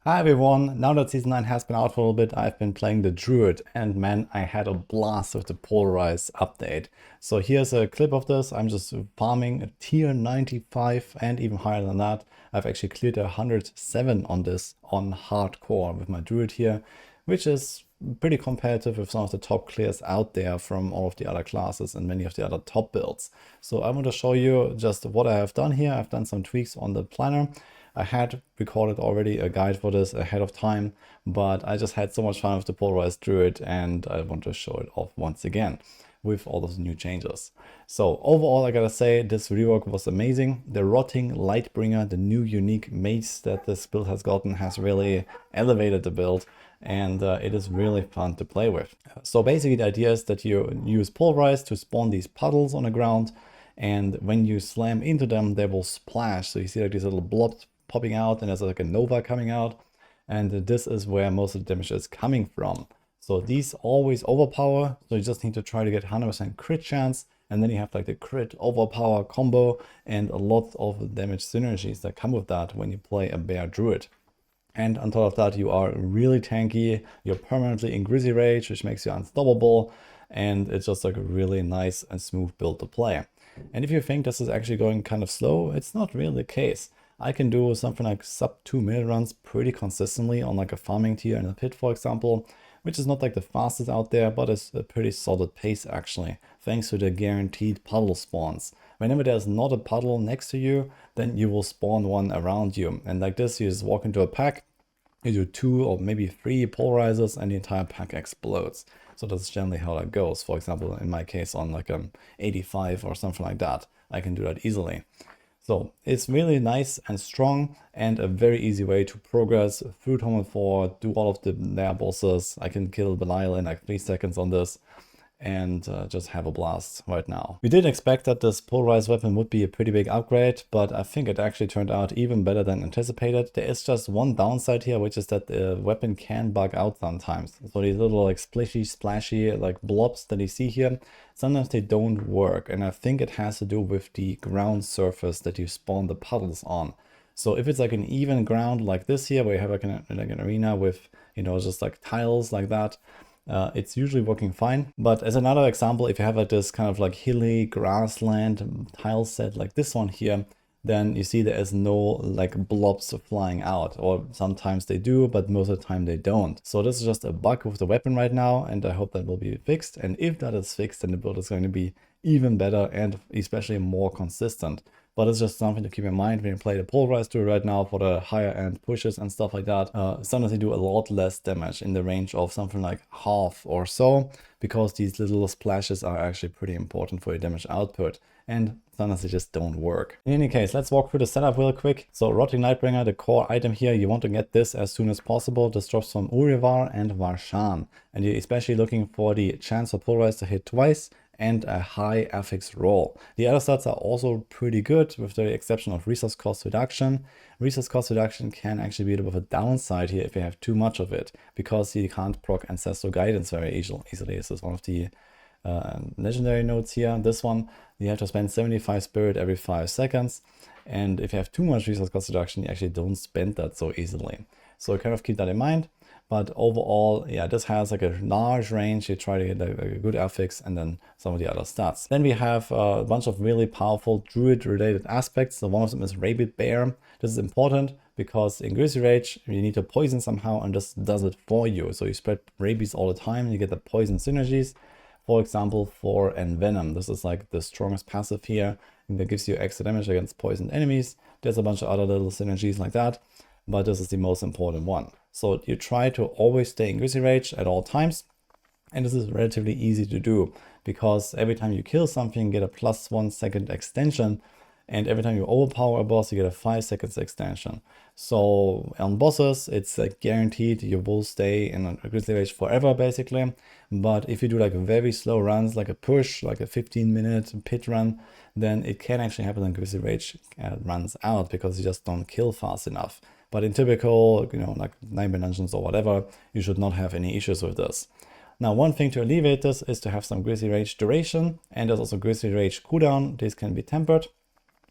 Hi everyone, now that Season 9 has been out for a little bit, I've been playing the Druid, and man, I had a blast with the PULVERIZE update. So here's a clip of this. I'm just farming a tier 95 and even higher than that. I've actually cleared 107 on this on hardcore with my Druid here, which is pretty competitive with some of the top clears out there from all of the other classes and many of the other top builds. So I want to show you just what I have done here. I've done some tweaks on the planner. I had recorded already a guide for this ahead of time, but I just had so much fun with the polarized druid and I want to show it off once again with all those new changes. So overall, I gotta say this rework was amazing. The Rotting Lightbringer, the new unique mace that this build has gotten, has really elevated the build, and it is really fun to play with. So basically the idea is that you use pulverize to spawn these puddles on the ground, and when you slam into them, they will splash. So you see like these little blobs popping out, and there's like a nova coming out, and this is where most of the damage is coming from. So these always overpower, so you just need to try to get 100% crit chance, and then you have like the crit overpower combo and a lot of damage synergies that come with that when you play a bear druid. And on top of that, you are really tanky, you're permanently in Grizzly Rage, which makes you unstoppable, and it's just like a really nice and smooth build to play. And if you think this is actually going kind of slow, it's not really the case. I can do something like sub 2-minute runs pretty consistently on like a farming tier in a pit, for example, which is not like the fastest out there, but it's a pretty solid pace actually, thanks to the guaranteed puddle spawns. Whenever there's not a puddle next to you, then you will spawn one around you. And like this, you just walk into a pack, you do 2 or maybe 3 pulverizers, and the entire pack explodes. So that's generally how that goes. For example, in my case on like 85 or something like that, I can do that easily. So it's really nice and strong and a very easy way to progress through Torment 4, do all of the lair bosses. I can kill Belial in like 3 seconds on this and just have a blast right now. We did expect that this polarized weapon would be a pretty big upgrade, but I think it actually turned out even better than anticipated. There is just one downside here, which is that the weapon can bug out sometimes. So these little like splashy like blobs that you see here, sometimes they don't work, and I think it has to do with the ground surface that you spawn the puddles on. So if it's like an even ground like this here, where you have like an arena with, you know, just like tiles like that, it's usually working fine. But as another example, if you have like this kind of like hilly grassland tile set like this one here, then you see there is no like blobs flying out, or sometimes they do, but most of the time they don't. So this is just a bug with the weapon right now, and I hope that will be fixed. And if that is fixed, then the build is going to be even better and especially more consistent. But it's just something to keep in mind when you play the pulverized druid right now for the higher end pushes and stuff like that. Sometimes they do a lot less damage, in the range of something like half or so, because these little splashes are actually pretty important for your damage output, and sometimes they just don't work. In any case, let's walk through the setup real quick. So Rotting Lightbringer, the core item here, you want to get this as soon as possible. This drops from Urivar and Varshan, and you're especially looking for the chance for pulverize to hit twice and a high affix roll. The other stats are also pretty good, with the exception of resource cost reduction. Resource cost reduction can actually be a bit of a downside here if you have too much of it, because you can't proc Ancestral Guidance very easily. This is one of the legendary notes here. This one, you have to spend 75 spirit every 5 seconds. And if you have too much resource cost reduction, you actually don't spend that so easily. So kind of keep that in mind. But overall, yeah, this has like a large range. You try to get a good affix and then some of the other stats. Then we have a bunch of really powerful druid related aspects. So one of them is Rabid Bear. This is important because in Grizzly Rage, you need to poison somehow, and this does it for you. So you spread rabies all the time and you get the poison synergies. For example, for Envenom, this is like the strongest passive here, and that gives you extra damage against poisoned enemies. There's a bunch of other little synergies like that, but this is the most important one. So you try to always stay in Grizzly Rage at all times, and this is relatively easy to do, because every time you kill something, you get a +1 second extension, and every time you overpower a boss, you get a 5 seconds extension. So on bosses, it's guaranteed you will stay in a Grizzly Rage forever, basically. But if you do like very slow runs, like a push, like a 15-minute pit run, then it can actually happen when Grizzly Rage runs out, because you just don't kill fast enough. But in typical, you know, like Nightmare Dungeons or whatever, you should not have any issues with this. Now, one thing to alleviate this is to have some Grizzly Rage duration, and there's also Grizzly Rage cooldown. These can be tempered,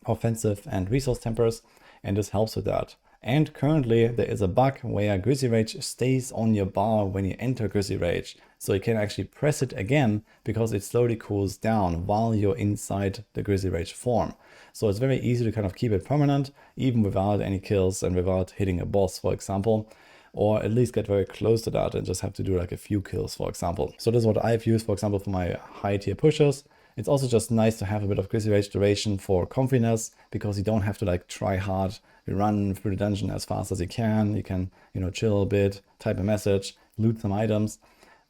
offensive and resource tempers, and this helps with that. And currently there is a bug where Grizzly Rage stays on your bar when you enter Grizzly Rage. So you can actually press it again because it slowly cools down while you're inside the Grizzly Rage form. So it's very easy to kind of keep it permanent, even without any kills and without hitting a boss, for example, or at least get very close to that and just have to do like a few kills, for example. So this is what I've used, for example, for my high tier pushers. It's also just nice to have a bit of Grizzly Rage duration for comfiness, because you don't have to like try hard, run through the dungeon as fast as you can. You can, you know, chill a bit, type a message, loot some items.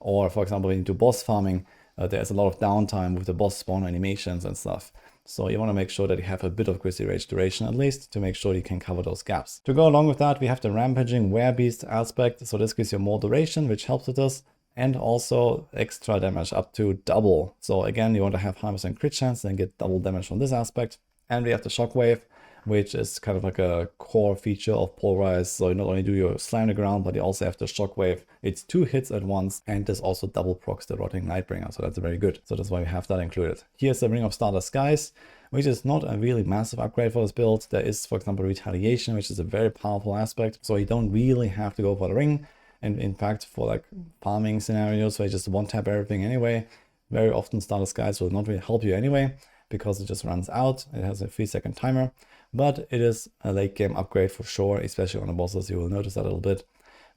Or for example, when you do boss farming, there's a lot of downtime with the boss spawn animations and stuff. So you want to make sure that you have a bit of Grizzly Rage duration at least to make sure you can cover those gaps. To go along with that, we have the Rampaging Werebeast aspect. So this gives you more duration, which helps with this. And also extra damage up to double. So again, you want to have 100% crit chance and get double damage from this aspect. And we have the Shockwave, which is kind of like a core feature of Pulverize. So you not only do your slam the ground, but you also have the Shockwave. It's 2 hits at once, and this also double procs the Rotting Nightbringer. So that's very good. So that's why we have that included. Here's the Ring of Starless Skies, which is not a really massive upgrade for this build. There is, for example, Retaliation, which is a very powerful aspect. So you don't really have to go for the ring. And in fact, for like farming scenarios where you just one tap everything anyway, very often Starless Skies will not really help you anyway, because it just runs out. It has a 3-second timer, but it is a late game upgrade for sure, especially on the bosses. You will notice that a little bit,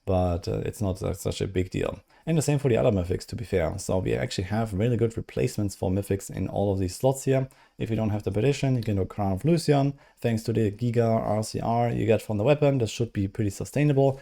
but it's not such a big deal. And the same for the other mythics, to be fair. So we actually have really good replacements for mythics in all of these slots here. If you don't have the Petition, you can do Crown of Lucian. Thanks to the Giga RCR you get from the weapon, this should be pretty sustainable.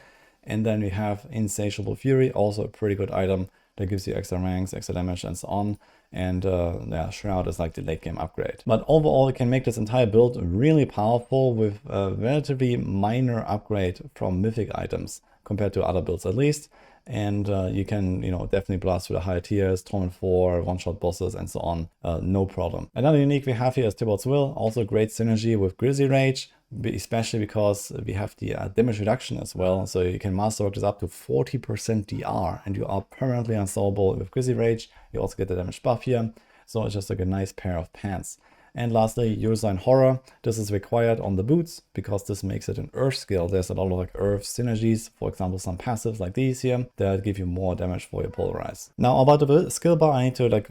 And then we have Insatiable Fury, also a pretty good item that gives you extra ranks, extra damage, and so on. And yeah, Shroud is like the late game upgrade. But overall, you can make this entire build really powerful with a relatively minor upgrade from mythic items compared to other builds at least. And you can, you know, definitely blast through the higher tiers, Torment 4, one-shot bosses, and so on, no problem. Another unique we have here is Tibalt's Will, also great synergy with Grizzly Rage, especially because we have the damage reduction as well. So you can masterwork this up to 40% DR, and you are permanently unstoppable with Grizzly Rage. You also get the damage buff here, so it's just like a nice pair of pants. And lastly, Ursine Horror. This is required on the boots because this makes it an earth skill. There's a lot of like earth synergies, for example, some passives like these here that give you more damage for your Pulverize. Now about the skill bar, I need to like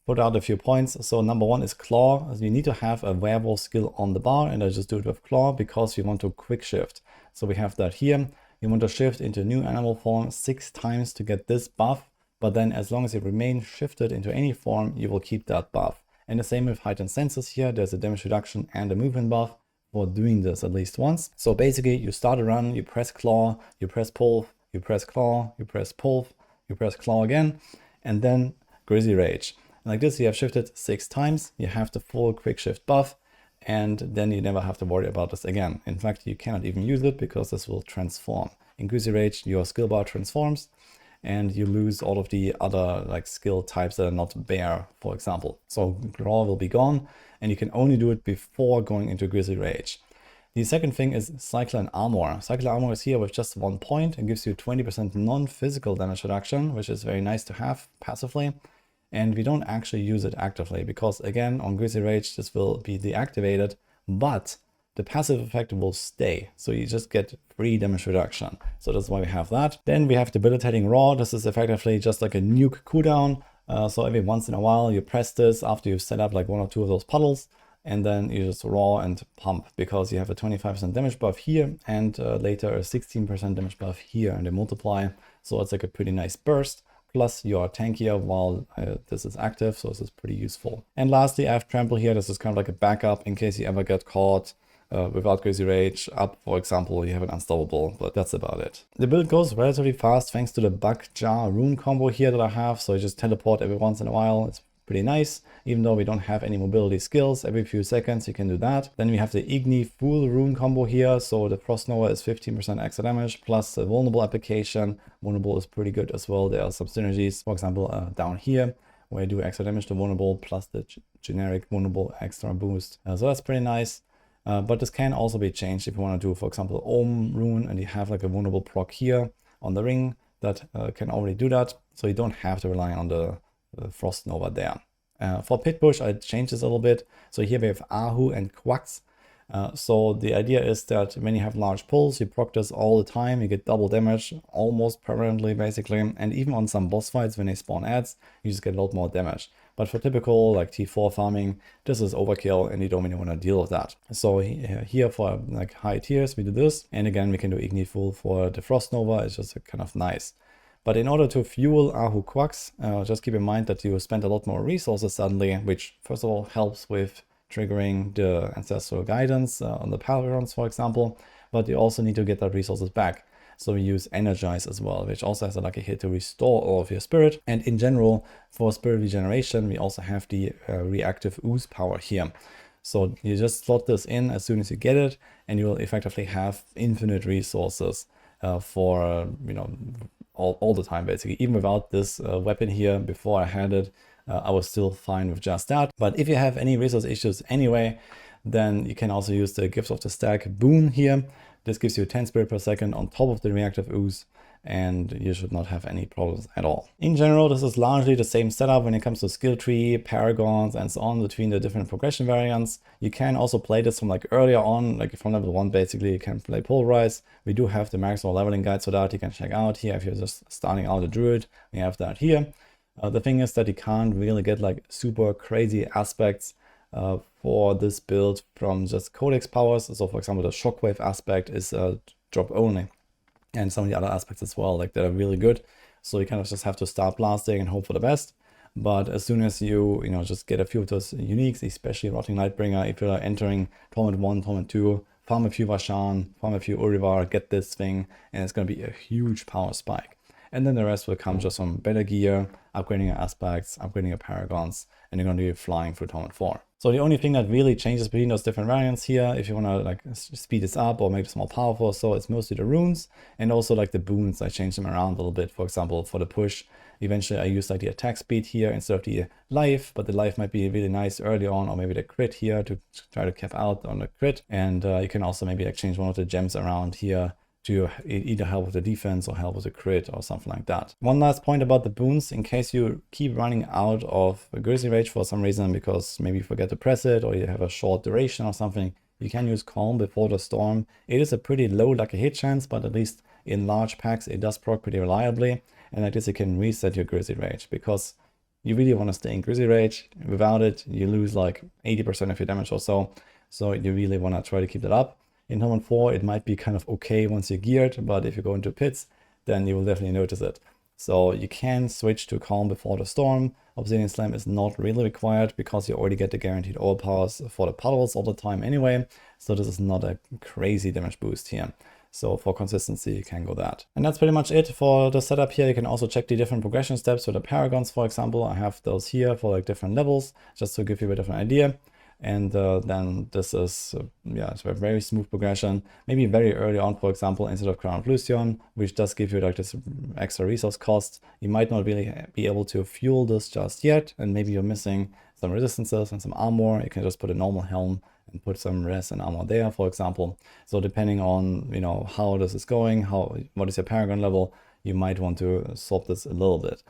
put out a few points. So number one is Claw. You need to have a werewolf skill on the bar, and I just do it with Claw because you want to quick shift. So we have that here. You want to shift into a new animal form 6 times to get this buff, but then as long as you remain shifted into any form, you will keep that buff. And the same with Heightened Senses here. There's a damage reduction and a movement buff for doing this at least once. So basically you start a run, you press Claw, you press Pulve, you press Claw, you press Pulve, you press Claw again, and then Grizzly Rage. Like this, you have shifted 6 times, you have the full quick shift buff, and then you never have to worry about this again. In fact, you cannot even use it because this will transform. In Grizzly Rage, your skill bar transforms, and you lose all of the other like skill types that are not bear, for example. So Claw will be gone, and you can only do it before going into Grizzly Rage. The second thing is Cyclone Armor. Cyclone Armor is here with just 1 point and gives you 20% non-physical damage reduction, which is very nice to have passively. And we don't actually use it actively because again, on Grizzly Rage, this will be deactivated, but the passive effect will stay. So you just get free damage reduction. So that's why we have that. Then we have Debilitating Raw. This is effectively just like a nuke cooldown. So every once in a while you press this after you've set up like 1 or 2 of those puddles, and then you just raw and pump because you have a 25% damage buff here and later a 16% damage buff here, and they multiply. So it's like a pretty nice burst. Plus you are tankier while this is active, so this is pretty useful. And lastly, I have Trample here. This is kind of like a backup in case you ever get caught without Grizzly Rage up, for example, you have an Unstoppable, but that's about it. The build goes relatively fast thanks to the Bug Jar Rune combo here that I have, so I just teleport every once in a while. It's pretty nice, even though we don't have any mobility skills. Every few seconds you can do that. Then we have the Igni Fool Rune combo here, so the Frost Nova is 15% extra damage, plus a Vulnerable application. Vulnerable is pretty good as well. There are some synergies, for example, down here, where you do extra damage to Vulnerable, plus the generic Vulnerable extra boost. So that's pretty nice. But this can also be changed if you want to do, for example, Ohm Rune, and you have like a Vulnerable proc here on the ring that can already do that. So you don't have to rely on the Frost Nova there. For Pit Push, I changed this a little bit. So here we have Ahu and Quax. So the idea is that when you have large pulls, you proc this all the time, you get double damage almost permanently basically, and even on some boss fights when they spawn adds, you just get a lot more damage. But for typical like T4 farming, this is overkill and you don't really want to deal with that. So here for like high tiers, we do this, and again we can do Ignifuel for the Frost Nova. It's just kind of nice. But in order to fuel Ahu Quacks, just keep in mind that you spend a lot more resources suddenly, which first of all helps with triggering the ancestral guidance on the Palverons, for example, but you also need to get that resources back. So we use Energize as well, which also has a lucky hit to restore all of your spirit. And in general, for spirit regeneration, we also have the reactive ooze power here. So you just slot this in as soon as you get it, and you will effectively have infinite resources for, you know, all the time basically. Even without this weapon here, before I had it, I was still fine with just that. But if you have any resource issues anyway, then you can also use the Gifts of the Stack boon here. This gives you 10 spirit per second on top of the reactive ooze, and you should not have any problems at all. In general, this is largely the same setup when it comes to skill tree, paragons, and so on between the different progression variants. You can also play this from like earlier on, like from level 1 basically, you can play Pulverize. We do have the maximal leveling guide so that you can check out here if you're just starting out a druid. We have that here. The thing is that you can't really get like super crazy aspects for this build from just codex powers. So for example, the shockwave aspect is drop only, and some of the other aspects as well, like they're really good. So you kind of just have to start blasting and hope for the best. But as soon as you just get a few of those uniques, especially Rotting Lightbringer, if you're entering Torment 1, Torment 2, farm a few Vashan, farm a few Urivar, get this thing, and it's going to be a huge power spike. And then the rest will come just from better gear, upgrading your aspects, upgrading your paragons, and you're going to be flying through Torment 4. So the only thing that really changes between those different variants here, if you want to like speed this up or make this more powerful, so it's mostly the runes and also like the boons. I change them around a little bit. For example, for the push, eventually I use like the attack speed here instead of the life, but the life might be really nice early on, or maybe the crit here to try to cap out on the crit. And you can also maybe like change one of the gems around here to either help with the defense or help with the crit or something like that. One last point about the boons, in case you keep running out of Grizzly Rage for some reason, because maybe you forget to press it or you have a short duration or something, you can use Calm Before the Storm. It is a pretty low lucky hit chance, but at least in large packs it does proc pretty reliably, and like this you can reset your Grizzly Rage, because you really want to stay in Grizzly Rage. Without it, you lose like 80% of your damage or so, so you really want to try to keep that up. In Torment 4, it might be kind of okay once you're geared, but if you go into pits, then you will definitely notice it. So you can switch to Calm Before the Storm. Obsidian Slam is not really required because you already get the guaranteed ore powers for the puddles all the time anyway. So this is not a crazy damage boost here. So for consistency, you can go that. And that's pretty much it for the setup here. You can also check the different progression steps for the paragons, for example. I have those here for like different levels, just to give you a bit of an idea. And then this is, yeah, it's a very smooth progression. Maybe very early on, for example, instead of Crown of Lucion, which does give you like this extra resource cost, you might not really be able to fuel this just yet. And maybe you're missing some resistances and some armor. You can just put a normal helm and put some res and armor there, for example. So depending on, how this is going, what is your Paragon level, you might want to swap this a little bit.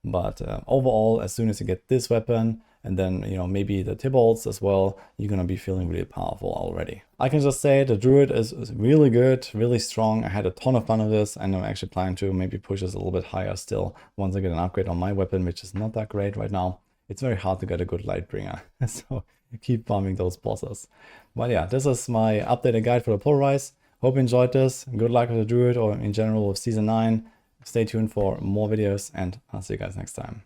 But overall, as soon as you get this weapon, and then, maybe the Tibalts as well, you're going to be feeling really powerful already. I can just say the Druid is really good, really strong. I had a ton of fun with this, and I'm actually planning to maybe push this a little bit higher still once I get an upgrade on my weapon, which is not that great right now. It's very hard to get a good Lightbringer, so keep farming those bosses. But yeah, this is my updated guide for the Pulverize. Hope you enjoyed this. Good luck with the Druid, or in general with Season 9. Stay tuned for more videos, and I'll see you guys next time.